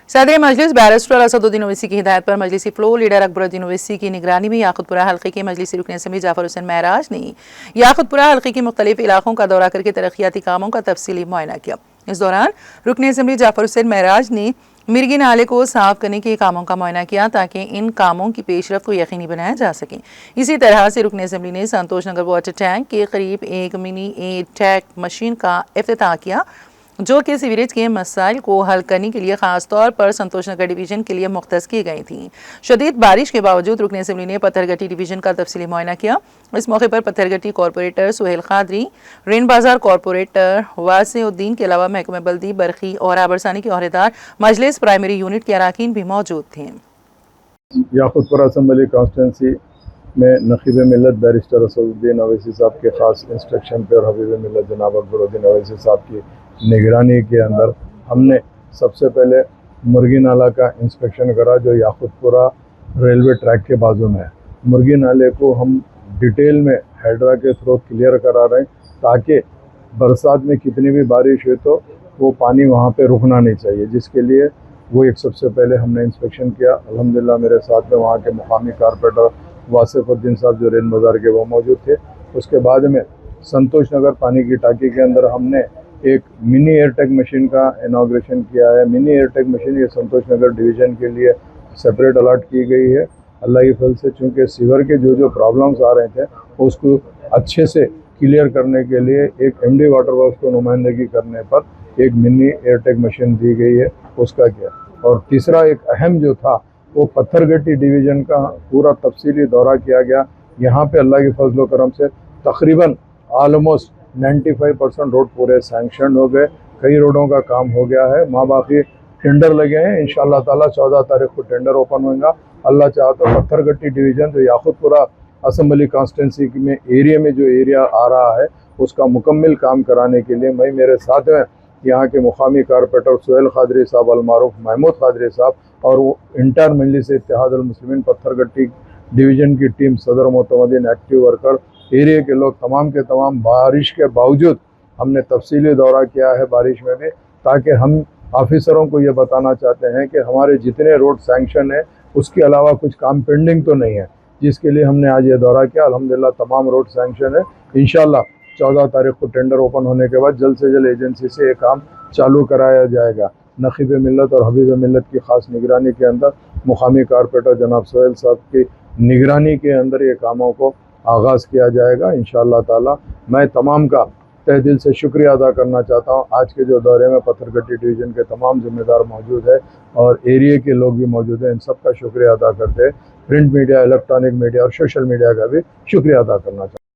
सदर मजलिस बैरिस्टर असदुद्दीन ओवैसी की हिदायत पर मजलिसी फ्लोर लीडर अकबरुद्दीन ओवैसी की निगरानी में याकुतपुरा हल्के के मजलिसी रुकन असम्बली जाफर हुसैन महराज ने याकुतपुरा हल्के के मुख्तलिफ इलाकों का दौरा करके तरक्याती कामों का तफसीली मुआयना किया। इस दौरान रुकन असम्बली जाफर हुसैन महराज ने मिर्गी नाले को साफ करने के कामों का मुआयना किया ताकि इन कामों की पेशरफ्त को यकीनी बनाया जा सके। इसी तरह से रुकन असम्बली ने संतोष नगर वाटर टैंक के करीब एक मिनी टैक मशीन का इफ्तिताह किया जो कि सीवरेज के मसाइल को हल करने के लिए खास तौर पर संतोष नगर डिवीजन के लिए मुख्तस की गई थी। शदीद बारिश के बावजूद रुकन असम्बली ने पत्थरगट्टी डिवीजन का तफसीली मुआयना किया। इस मौके पर पत्थरगट्टी कॉरपोरेटर सुहेल खादरी, रेन बाजार कॉरपोरेटर वासिउद्दीन के अलावा महकमे बल्दी बरखी और आबरसानी के अहदेदार मजलिस प्राइमरी यूनिट के अरकान भी मौजूद थे। याकुतपुरा असम्बली कॉन्स्टिट्यूंसी में नखीब मिल्लत बैरिस्टर असदुद्दीन ओवैसी साहब के ख़ास इंस्ट्रक्शन पे और हबीब मिल्लत जनाब अकबरुद्दीन ओवैसी साहब की निगरानी के अंदर हमने सबसे पहले मुर्गी नाला का इंस्पेक्शन करा जो याकुतपुरा रेलवे ट्रैक के बाजू में है। मुर्गी नाले को हम डिटेल में हाइड्रा के थ्रू क्लियर करा रहे हैं ताकि बरसात में कितनी भी बारिश हुई तो वो पानी वहाँ पे रुकना नहीं चाहिए, जिसके लिए वो एक सबसे पहले हमने इंस्पेक्शन किया। अल्हम्दुलिल्लाह मेरे साथ में वहाँ के मुकामी कारपोरेटर वासिफुद्दीन साहब जो रेन बाज़ार के वो मौजूद थे। उसके बाद में संतोष नगर पानी की टाँकी के अंदर हमने एक मिनी एयरटेक मशीन का इनाग्रेशन किया है। मिनी एयरटेक मशीन ये संतोष नगर डिवीज़न के लिए सेपरेट अलॉट की गई है। अल्लाह की फल से चूँकि सीवर के जो प्रॉब्लम्स आ रहे थे उसको अच्छे से क्लियर करने के लिए एक एमडी वाटर वर्क्स को नुमाइंदगी करने पर एक मिनी एयरटेक मशीन दी गई है, उसका किया। और तीसरा एक अहम जो था वो पत्थरगट्टी डिवीज़न का पूरा तफसीली दौरा किया गया। यहाँ पे अल्लाह की फजल करम से तकरीबन आलमोस्ट 95% रोड पूरे सैंक्शन हो गए। कई रोडों का काम हो गया है, माँ बाकी टेंडर लगे हैं। इंशाअल्लाह ताला 14 तारीख को टेंडर ओपन होगा। अल्लाह चाहे तो पत्थरगट्टी डिवीज़न जो याकुतपुरा असम्बली कॉन्स्टिट्यूंसी में एरिया में जो एरिया आ रहा है उसका मुकम्मल काम कराने के लिए मैं मेरे साथ में यहाँ के मुकामी कारपोरेटर सुहेल खादरी साहब, अलमारूफ महमूद खादरी साहब और वो इंटर मजलिस इत्तेहाद अल मुस्लिमीन पत्थरगट्टी डिवीज़न की टीम, सदर मोतमदीन, एक्टिव वर्कर, एरिया के लोग तमाम के तमाम बारिश के बावजूद हमने तफसीली दौरा किया है बारिश में भी, ताकि हम ऑफिसरों को ये बताना चाहते हैं कि हमारे जितने रोड सैंक्शन है उसके अलावा कुछ काम पेंडिंग तो नहीं है, जिसके लिए हमने आज ये दौरा किया। अल्हम्दुलिल्लाह तमाम रोड सैंक्शन है। इंशाअल्लाह 14 तारीख को टेंडर ओपन होने के बाद जल्द से जल्द एजेंसी से ये काम चालू कराया जाएगा। नखीब मिल्लत और हबीब मिल्लत की ख़ास निगरानी के अंदर मुकामी कारपोरेटर जनाब सुहेल साहब की निगरानी के अंदर ये कामों को आगाज़ किया जाएगा इंशाअल्लाह ताला। मैं तमाम का तहे दिल से शुक्रिया अदा करना चाहता हूँ। आज के जो दौरे में पत्थरगट्टी डिवीज़न के तमाम जिम्मेदार मौजूद है और एरिया के लोग भी मौजूद हैं। इन सब का शुक्रिया अदा करते हैं। प्रिंट मीडिया, इलेक्ट्रॉनिक मीडिया और सोशल मीडिया का भी शुक्रिया अदा करना चाहता हूँ।